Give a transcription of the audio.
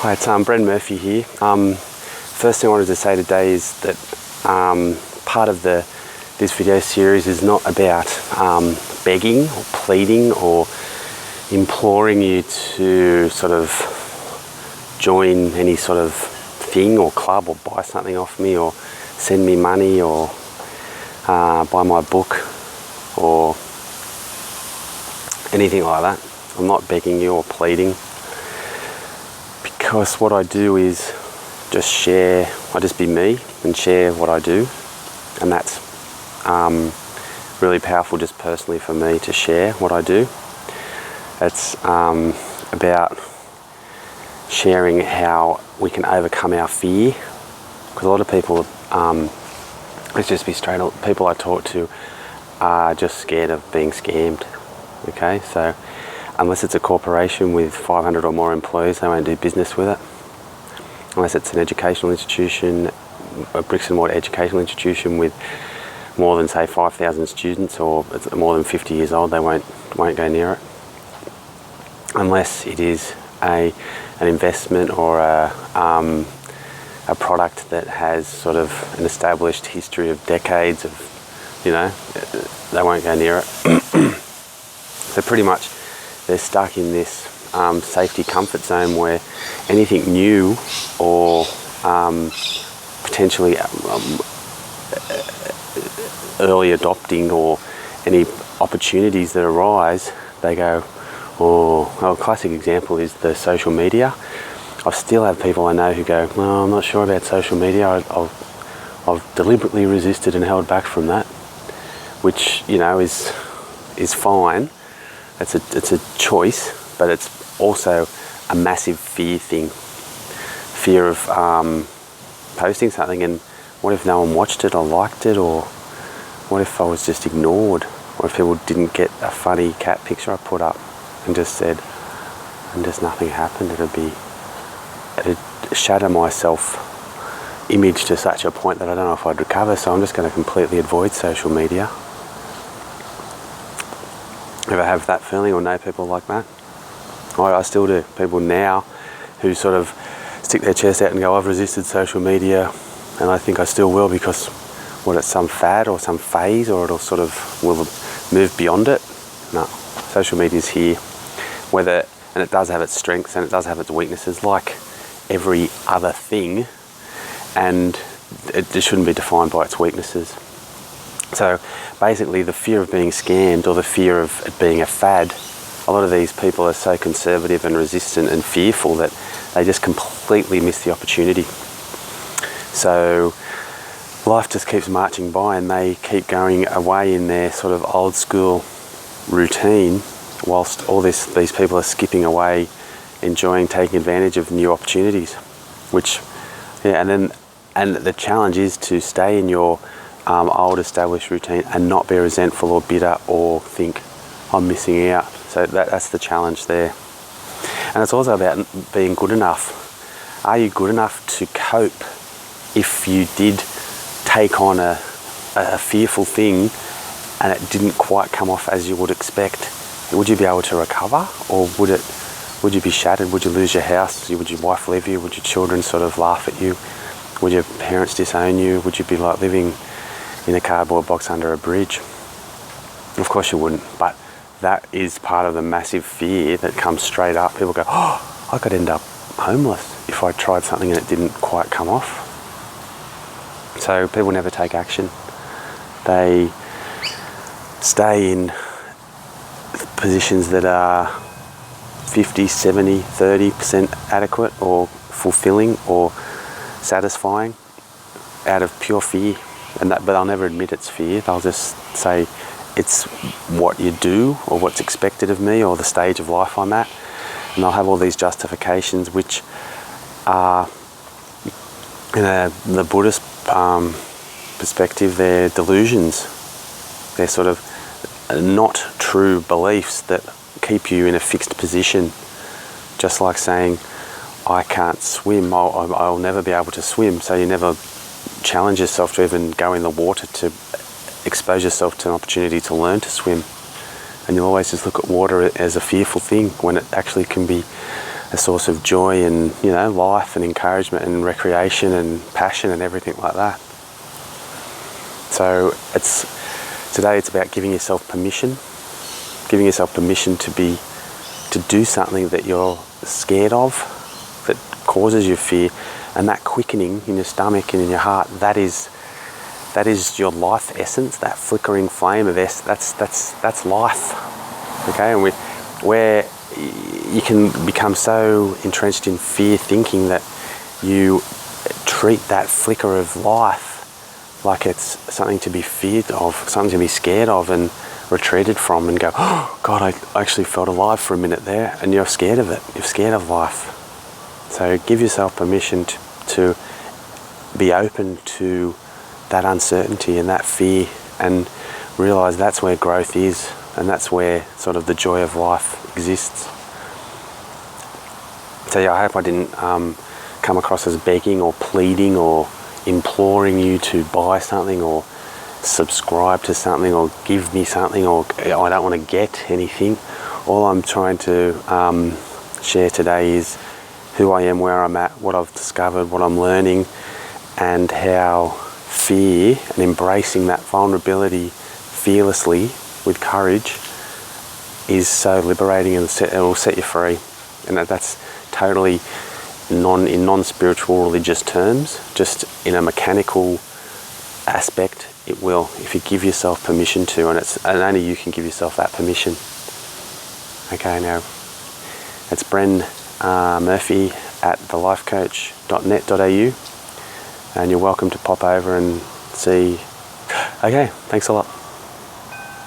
Hi, it's Bren Murphy here. First thing I wanted to say today is that part of this video series is not about begging or pleading or imploring you to sort of join any sort of thing or club or buy something off me or send me money or buy my book or anything like that. I'm not begging you or pleading, because what I do is just share. I just be me and share what I do, and that's really powerful just personally for me to share what I do. It's about sharing how we can overcome our fear, because a lot of people, let's just be straight up, people I talk to are just scared of being scammed. Okay, so unless it's a corporation with 500 or more employees, they won't do business with it. Unless it's an educational institution, a bricks and mortar educational institution with more than, say, 5,000 students, or it's more than 50 years old, they won't go near it. Unless it is an investment or a product that has sort of an established history of decades of, they won't go near it. So pretty much they're stuck in this safety comfort zone where anything new or potentially early adopting or any opportunities that arise, they go, well, a classic example is the social media. I still have people I know who go, well, I'm not sure about social media. I've deliberately resisted and held back from that, which, is fine. It's a choice, but it's also a massive fear thing. Fear of posting something, and what if no one watched it or liked it, or what if I was just ignored, or if people didn't get a funny cat picture I put up and just said, and just nothing happened. It'd shatter my self-image to such a point that I don't know if I'd recover, so I'm just going to completely avoid social media. Ever have that feeling or know people like that? I still do. People now who sort of stick their chest out and go, I've resisted social media and I think I still will because, it's some fad or some phase, or it'll sort of will move beyond it. No, social media's here. And it does have its strengths and it does have its weaknesses like every other thing, and it just shouldn't be defined by its weaknesses. So basically the fear of being scammed or the fear of it being a fad, a lot of these people are so conservative and resistant and fearful that they just completely miss the opportunity. So life just keeps marching by and they keep going away in their sort of old school routine, whilst all these people are skipping away, enjoying, taking advantage of new opportunities. And the challenge is to stay in your old established routine and not be resentful or bitter or think I'm missing out. So that's the challenge there. And it's also about being good enough. Are you good enough to cope if you did take on a fearful thing and it didn't quite come off as you would expect? Would you be able to recover, or would you be shattered? Would you lose your house? Would your wife leave you? Would your children sort of laugh at you? Would your parents disown you? Would you be like living in a cardboard box under a bridge? Of course you wouldn't, but that is part of the massive fear that comes straight up. People go, I could end up homeless if I tried something and it didn't quite come off. So people never take action. They stay in positions that are 50, 70, 30% adequate or fulfilling or satisfying out of pure fear. But they'll never admit it's fear. They'll just say it's what you do or what's expected of me or the stage of life I'm at. And they'll have all these justifications which are, in the Buddhist perspective, they're delusions. They're sort of not true beliefs that keep you in a fixed position. Just like saying, I can't swim, I'll never be able to swim, so you never challenge yourself to even go in the water to expose yourself to an opportunity to learn to swim. And you'll always just look at water as a fearful thing when it actually can be a source of joy and, you know, life and encouragement and recreation and passion and everything like that. So today it's about giving yourself permission to do something that you're scared of, that causes you fear, and that quickening in your stomach and in your heart, that is your life essence, that flickering flame of that's life. Okay, and where you can become so entrenched in fear thinking that you treat that flicker of life like it's something to be feared of, something to be scared of and retreated from, and go, oh God, I actually felt alive for a minute there, and you're scared of it. You're scared of life. So give yourself permission to be open to that uncertainty and that fear, and realize that's where growth is, and that's where sort of the joy of life exists. So yeah, I hope I didn't come across as begging or pleading or imploring you to buy something or subscribe to something or give me something, or I don't want to get anything. All I'm trying to share today is who I am, where I'm at, what I've discovered, what I'm learning, and how fear and embracing that vulnerability fearlessly with courage is so liberating, and it will set you free. And that's totally in non-spiritual religious terms, just in a mechanical aspect, it will, if you give yourself permission to, and only you can give yourself that permission. Okay, now it's Bren Murphy at thelifecoach.net.au, and you're welcome to pop over and see. Okay, thanks a lot.